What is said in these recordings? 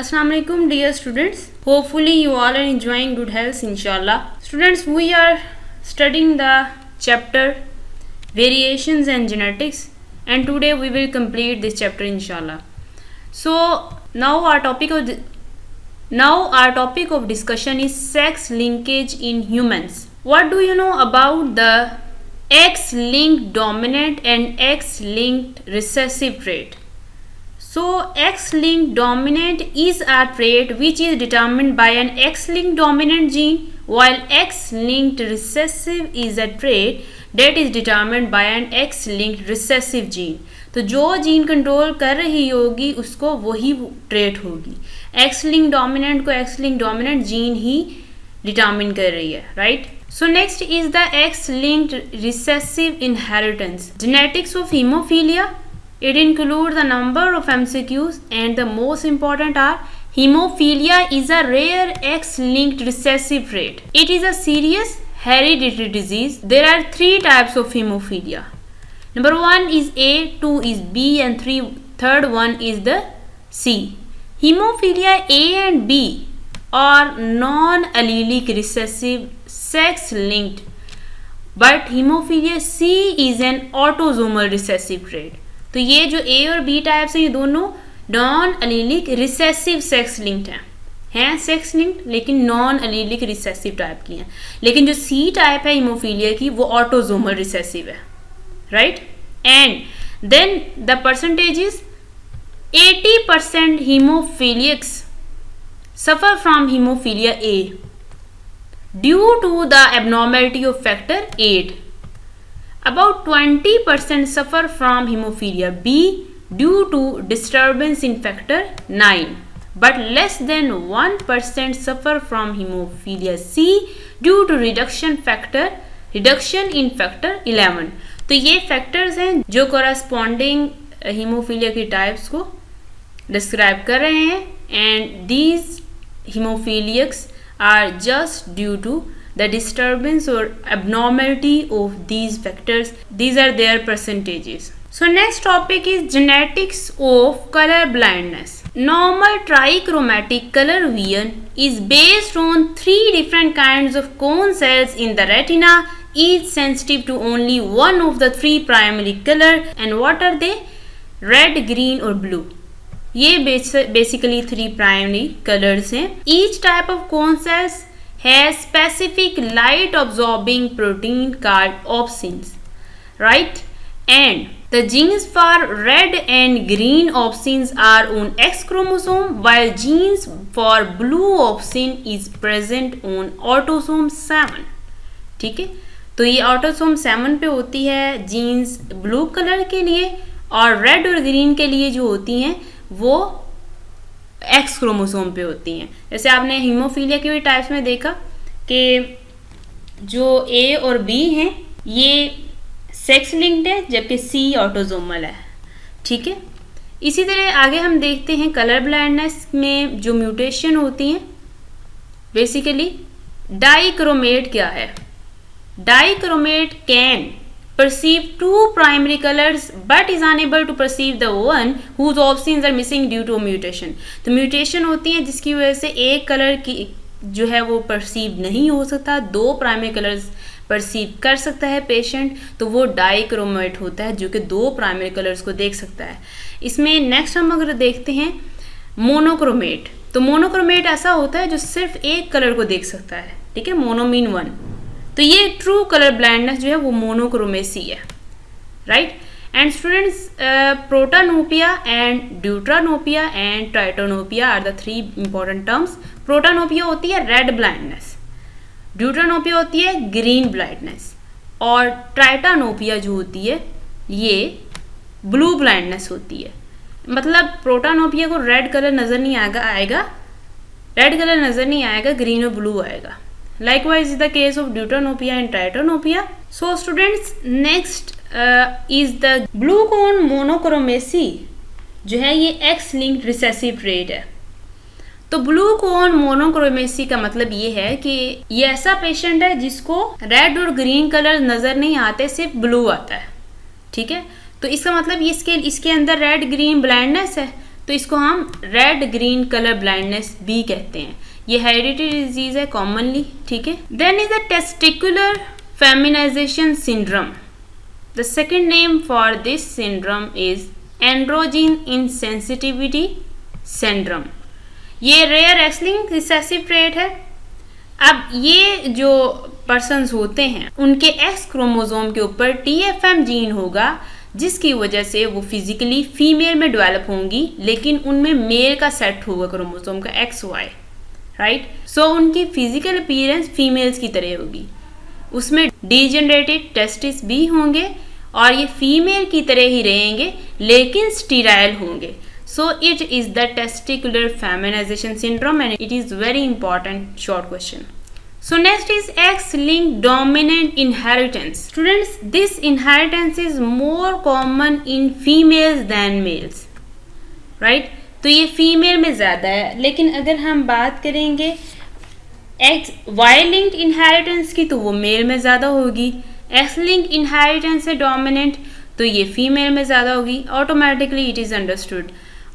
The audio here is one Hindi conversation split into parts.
Assalamu alaikum dear students. Hopefully you all are enjoying good health inshallah. Students, we are studying the chapter variations and genetics, and today we will complete this chapter inshallah. So now our topic of discussion is sex linkage in humans. What do you know about the X-linked dominant and X-linked recessive trait? So X-linked dominant is a trait which is determined by an X-linked dominant gene, while X-linked recessive is a trait that is determined by an X-linked recessive gene. तो जो जीन कंट्रोल कर रही होगी उसको वही ट्रेट होगी. X-linked dominant को X-linked dominant जीन ही डिटरमिन कर रही है, right? So next is the X-linked recessive inheritance. Genetics of hemophilia. It includes the number of MCQs and the most important are hemophilia is a rare X-linked recessive trait. It is a serious hereditary disease. There are 3 types of hemophilia. Number 1 is A, 2 is B and third one is the C. Hemophilia A and B are non-allelic recessive sex-linked, but hemophilia C is an autosomal recessive trait. तो ये जो ए और बी टाइप्स हैं ये दोनों non allelic recessive sex linked हैं सेक्स लिंक्ड लेकिन नॉन अलीलिक रिसेसिव टाइप की हैं. लेकिन जो सी टाइप है हीमोफीलिया की वो ऑटोजोमल रिसेसिव है, right? And then the percentage is 80% haemophiliacs suffer from haemophilia A due to the abnormality of factor 8. About 20% suffer from hemophilia B due to disturbance in factor 9, but less than 1% suffer from hemophilia C due to reduction in factor 11. तो ये फैक्टर्स हैं जो corresponding हीमोफीलिया की टाइप्स को डिस्क्राइब कर रहे हैं, and these hemophiliacs are just due to the disturbance or abnormality of these factors. These are their percentages. So next topic is genetics of color blindness. Normal trichromatic color vision is based on 3 different kinds of cone cells in the retina, each sensitive to only one of the 3 primary color. And what are they? Red, green or blue. ये basically 3 primary colors हैं. Each type of cone cells has specific light absorbing protein called opsins, right? And the genes for red and green opsins are on X chromosome, while genes for blue opsin is present on autosome 7. ठीक है, तो ये ऑटोसोम 7 पे होती है जीन्स ब्लू कलर के लिए, और रेड और ग्रीन के लिए जो होती हैं वो एक्स क्रोमोसोम पे होती हैं. जैसे आपने हीमोफीलिया के भी टाइप्स में देखा कि जो ए और बी हैं ये सेक्स लिंक्ड है जबकि सी ऑटोजोमल है, ठीक है. इसी तरह आगे हम देखते हैं कलर ब्लाइंडनेस में जो म्यूटेशन होती हैं. बेसिकली डाइक्रोमेट क्या है? Dichromate can perceive 2 primary colors but is unable to perceive the one whose opsins are missing due to a mutation. तो म्यूटेशन होती है जिसकी वजह से एक कलर की जो है वो परसीव नहीं हो सकता, 2 प्राइमरी कलर्स परसीव कर सकता है पेशेंट, तो वो डाइक्रोमेट होता है जो कि 2 प्राइमरी कलर्स को देख सकता है. इसमें नेक्स्ट हम अगर देखते हैं मोनोक्रोमेट, तो मोनोक्रोमेट ऐसा होता है जो सिर्फ एक कलर को देख सकता है, ठीक है, मोनोमीन 1. तो ये ट्रू कलर ब्लाइंडनेस जो है वो मोनोक्रोमेसी है, right? And students, protanopia and deuteranopia and tritanopia are the 3 important terms. Protanopia होती है रेड ब्लाइंडनेस, ड्यूट्रानोपिया होती है ग्रीन ब्लाइंडनेस, और ट्राइटानोपिया जो होती है ये ब्लू ब्लाइंडनेस होती है. मतलब प्रोटानोपिया को रेड कलर नज़र नहीं आएगा, रेड कलर नज़र नहीं आएगा, ग्रीन और ब्लू आएगा. Likewise is the case of deuteranopia and tritonopia. So students, next is the blue cone monochromacy जो है ये X-linked recessive trait है. तो ब्लू कोन मोनोक्रोमेसी का मतलब ये है कि ये ऐसा पेशेंट है जिसको रेड और ग्रीन कलर नज़र नहीं आते, सिर्फ ब्लू आता है, ठीक है. तो इसका मतलब इसके अंदर रेड ग्रीन ब्लाइंडनेस है, तो इसको हम रेड ग्रीन कलर ब्लाइंडनेस भी कहते हैं। ये हेरिडिटरी डिजीज है कॉमनली, ठीक है। Then is the testicular feminisation syndrome. The second name for this syndrome is androgen insensitivity syndrome. ये rare X linked recessive trait है। अब ये जो पर्सन्स होते हैं उनके एक्स क्रोमोसोम के ऊपर TFM जीन होगा, जिसकी वजह से वो फिजिकली फीमेल में डेवलप होंगी, लेकिन उनमें मेल का सेट होगा क्रोमोसोम का XY, राइट। सो उनकी फिजिकल अपीयरेंस फीमेल्स की तरह होगी, उसमें डीजेनरेटेड टेस्टिस भी होंगे और ये फीमेल की तरह ही रहेंगे लेकिन स्टीराइल होंगे। So it is the testicular feminisation syndrome and it is very important short question. So next is X-linked dominant inheritance. Students, this inheritance is more common in females than males, right? तो ये फीमेल में ज़्यादा है, लेकिन अगर हम बात करेंगे Y-linked inheritance की तो वो मेल में ज़्यादा होगी। X-linked inheritance है डोमिनेंट, तो ये फीमेल में ज़्यादा होगी। Automatically it is understood.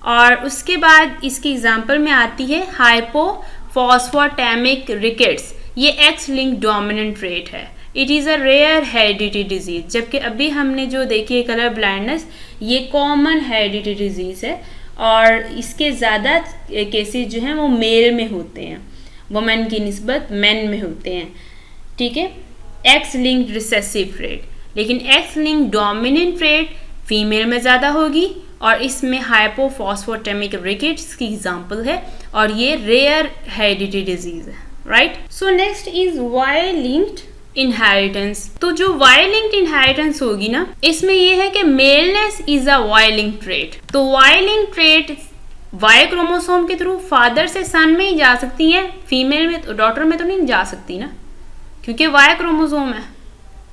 और उसके बाद इसकी एग्जाम्पल में आती है हाइपोफॉस्फोटेमिक रिकेट्स। ये एक्स लिंक डोमिनेंट ट्रेट है। It is a rare hereditary disease, जबकि अभी हमने जो देखी है कलर ब्लाइंडनेस, ये कॉमन हेरिडिटरी डिजीज है और इसके ज़्यादा केसेस जो हैं वो मेल में होते हैं, वुमेन की निस्बत मेन में होते हैं, ठीक है। एक्स लिंक रिसेसिव ट्रेट, लेकिन x link dominant trait female में ज़्यादा होगी और इसमें हाइपोफॉस्फोटेमिक रिकेट्स की एग्जाम्पल है और ये रेयर हेरिडिटरी डिजीज है, right. So next is Y linked inheritance. तो जो वाई लिंक्ड इनहेरिटेंस होगी ना, इसमें ये है कि maleness is a Y link trait. तो Y link trait Y chromosome के थ्रू फादर से सन में ही जा सकती है, फीमेल में तो डॉटर में तो नहीं जा सकती ना, क्योंकि वाई क्रोमोसोम है,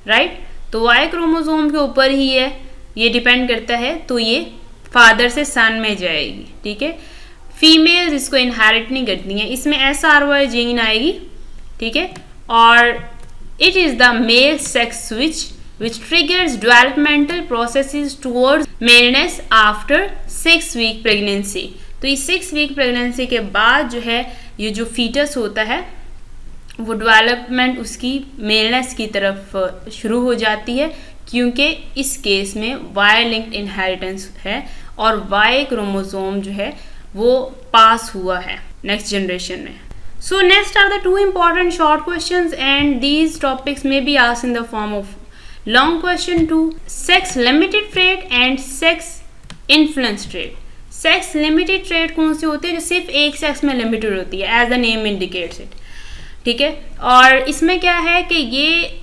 राइट। तो वाई क्रोमोसोम के ऊपर ही है, ये डिपेंड करता है, तो ये फादर से सन में जाएगी, ठीक है। फीमेल्स इसको इनहेरिट नहीं करती हैं, इसमें SRY जीन आएगी, ठीक है। और it is the male sex switch which triggers developmental processes towards maleness after 6 week pregnancy. तो इस 6 वीक प्रेगनेंसी के बाद जो है ये जो फीटस होता है वो डेवलपमेंट उसकी मेलनेस की तरफ शुरू हो जाती है, क्योंकि इस केस में वाई लिंक्ड इनहेरिटेंस है और वाई क्रोमोसोम जो है वो पास हुआ है नेक्स्ट जनरेशन में। So next are the 2 important short questions and these topics may be asked in the form of long question 2, sex limited trait and sex influence trait. Sex limited trait कौन सी होती है? जो सिर्फ एक सेक्स में लिमिटेड होती है, as the name indicates it, ठीक है। और इसमें क्या है कि ये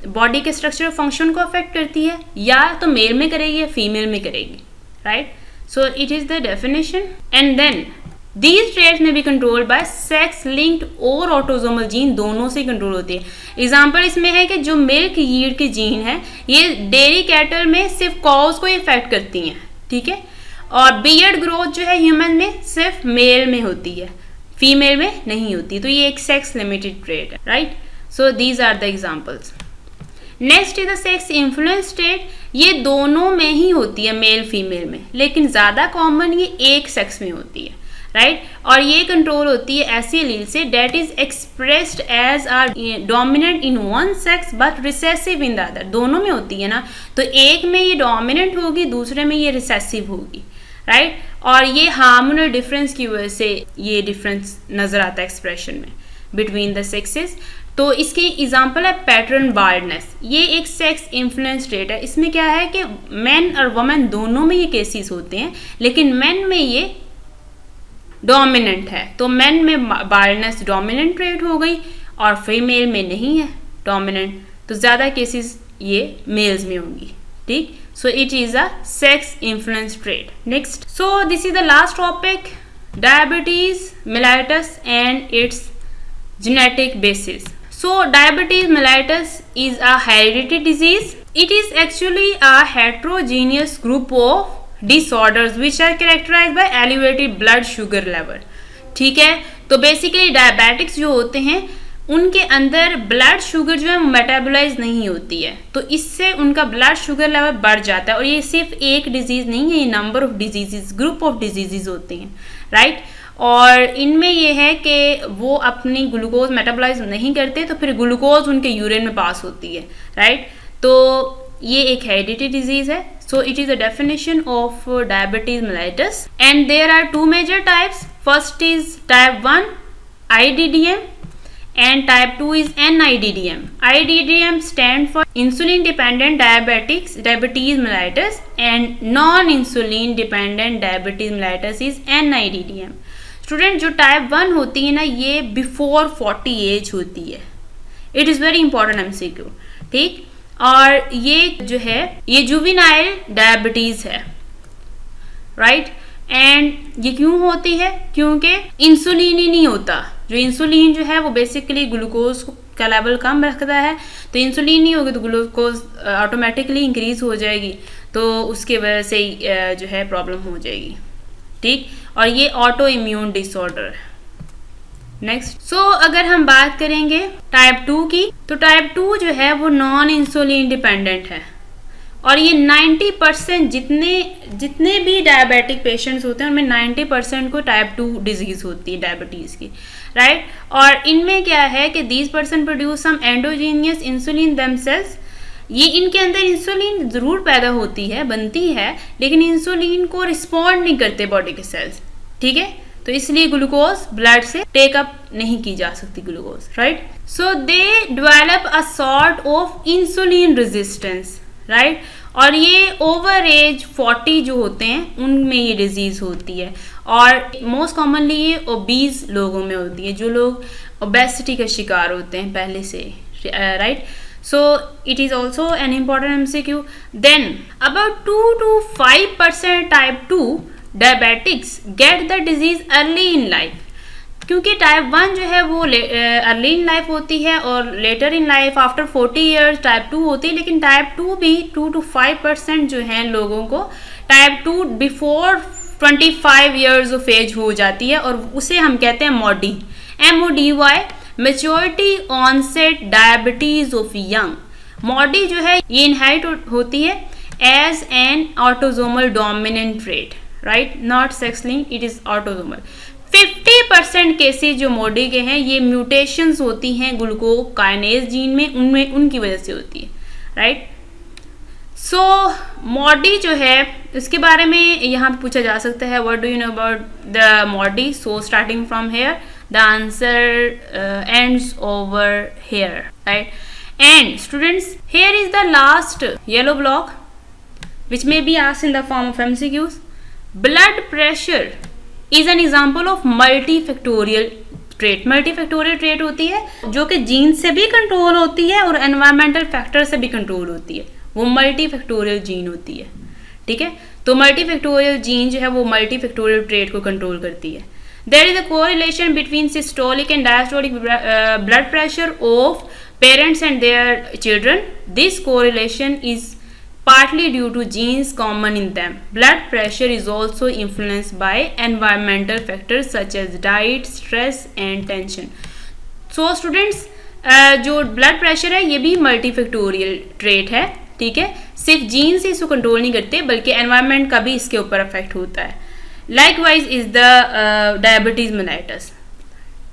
बॉडी के स्ट्रक्चर फंक्शन को अफेक्ट करती है, या तो मेल में करेगी या फीमेल में करेगी, right. So it is the definition, and then these traits may be controlled by sex linked और autosomal जीन, दोनों से कंट्रोल होती है। एग्जाम्पल इसमें है कि जो मिल्क यील्ड की जीन है ये डेयरी कैटल में सिर्फ कॉज को इफेक्ट करती हैं, ठीक है। और बियर्ड ग्रोथ जो है ह्यूमन में सिर्फ मेल में होती है, फीमेल में नहीं होती, तो ये एक सेक्स लिमिटेड ट्रेट है, right. So these are the examples. Next is the sex influence trait. ये दोनों में ही होती है, मेल फीमेल में, लेकिन ज़्यादा कॉमन ये एक सेक्स में होती है, राइट। और ये कंट्रोल होती है ऐसी एलील से that is expressed as are dominant in one sex but recessive in the other. दोनों में होती है ना, तो एक में ये डोमिनेंट होगी, दूसरे में ये रिसेसिव होगी, राइट। और ये हार्मोनल डिफरेंस की वजह से ये डिफरेंस नज़र आता है एक्सप्रेशन में बिटवीन द सेक्सेस। तो इसकी एग्जांपल है पैटर्न बाल्डनेस। ये एक सेक्स इन्फ्लुएंस ट्रेट है। इसमें क्या है कि मेन और वुमेन दोनों में ये केसेस होते हैं, लेकिन मेन में ये डोमिनेंट है, तो मेन में बाल्डनेस डोमिनेंट ट्रेट हो गई और फीमेल में नहीं है डोमिनेंट, तो ज़्यादा केसेस ये मेल्स में होंगी, ठीक। सो it is a sex influence trait. Next, so this is the last topic, diabetes mellitus and it's genetic basis. So diabetes mellitus is a hereditary disease. It is actually a heterogeneous group of disorders which are characterized by elevated blood sugar level. ठीक है, तो बेसिकली डायबिटिक्स जो होते हैं उनके अंदर ब्लड शुगर जो है मेटाबोलाइज नहीं होती है, तो इससे उनका ब्लड शुगर लेवल बढ़ जाता है। और ये सिर्फ एक डिजीज़ नहीं है, ये number of diseases, group of diseases होते हैं, राइट। और इनमें ये है कि वो अपनी ग्लूकोज मेटाबोलाइज नहीं करते, तो फिर ग्लूकोज उनके यूरिन में पास होती है, राइट। तो ये एक हेरिडिटी डिजीज है। So it is a definition of diabetes mellitus and there are two major types. First is type 1 IDDM and type 2 is NIDDM. IDDM stand for insulin dependent diabetes mellitus and non-insulin dependent diabetes mellitus is NIDDM. Student जो टाइप 1 होती है ना, ये बिफोर 40 एज होती है। It is very important MCQ, ठीक। और ये जो है ये जुवेनाइल डायबिटीज़ है, राइट। एंड ये क्यों होती है? क्योंकि इंसुलिन ही नहीं होता। जो इंसुलिन जो है वो बेसिकली ग्लूकोज का लेवल कम रखता है, तो इंसुलिन नहीं होगी तो ग्लूकोज ऑटोमेटिकली इंक्रीज हो जाएगी, तो उसके वजह से जो है प्रॉब्लम हो जाएगी, ठीक। और ये ऑटो इम्यून डिसऑर्डर है। नेक्स्ट, सो अगर हम बात करेंगे टाइप 2 की, तो टाइप 2 जो है वो नॉन इंसुलिन डिपेंडेंट है। और ये 90% जितने भी डायबिटिक पेशेंट्स होते हैं उनमें 90% को टाइप 2 डिजीज़ होती है डायबिटीज़ की, राइट। और इनमें क्या है कि these person produce some endogenous insulin themselves. ये इनके अंदर इंसुलिन ज़रूर पैदा होती है, बनती है, लेकिन इंसुलिन को रिस्पॉन्ड नहीं करते बॉडी के सेल्स, ठीक है। तो इसलिए ग्लूकोज ब्लड से टेकअप नहीं की जा सकती glucose, right. So they develop a sort of insulin resistance, right. और ये ओवर एज 40 जो होते हैं उनमें ये डिजीज़ होती है। और मोस्ट कॉमनली ये ओबीज लोगों में होती है, जो लोग ओबेसिटी का शिकार होते हैं पहले से, right. So it is also an important MCQ। Then about 2 to 5% type 2 diabetics get the disease early in life. क्योंकि टाइप 1 जो है वो अर्ली इन लाइफ होती है और later in life after 40 years type 2 होती है, लेकिन टाइप 2 भी 2 to 5% जो हैं लोगों को type 2 before 25 years of age हो जाती है, और उसे हम कहते हैं MODY, MODY, maturity onset diabetes of young. MODY जो है ये इनहेरिट होती है as an autosomal dominant trait, right, not sex linked, it is autosomal. 50% cases जो MODY के हैं ये म्यूटेशंस होती हैं ग्लूकोकाइनेज जीन में, उनमें उनकी वजह से होती है, राइट। सो MODY जो है इसके बारे में यहाँ पे पूछा जा सकता है, what do you know about the MODY। So starting from here the answer ends over here, right. And students, here is the last yellow block which may be asked in the form of MCQs. Blood pressure is an example of multifactorial trait. multifactorial trait होती है जो कि जीन से भी कंट्रोल होती है और एनवायरमेंटल फैक्टर से भी कंट्रोल होती है, वो मल्टीफैक्टोरियल जीन होती है, ठीक है। तो मल्टीफैक्टोरियल जीन जो है वो मल्टीफैक्टोरियल ट्रेट को कंट्रोल करती है। There is a correlation between systolic and diastolic blood pressure of parents and their children. This correlation is partly due to genes common in them. Blood pressure is also influenced by environmental factors such as diet, stress and tension. So students, जो blood pressure है ये भी multifactorial trait है, ठीक है। सिर्फ जीन से इसको कंट्रोल नहीं करते बल्कि environment का भी इसके ऊपर अफेक्ट होता है। Likewise is the diabetes mellitus,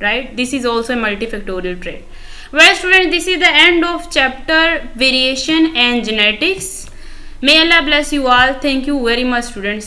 right? This is also a multifactorial trait. Well students, this is the end of chapter variation and genetics. May Allah bless you all. Thank you very much students.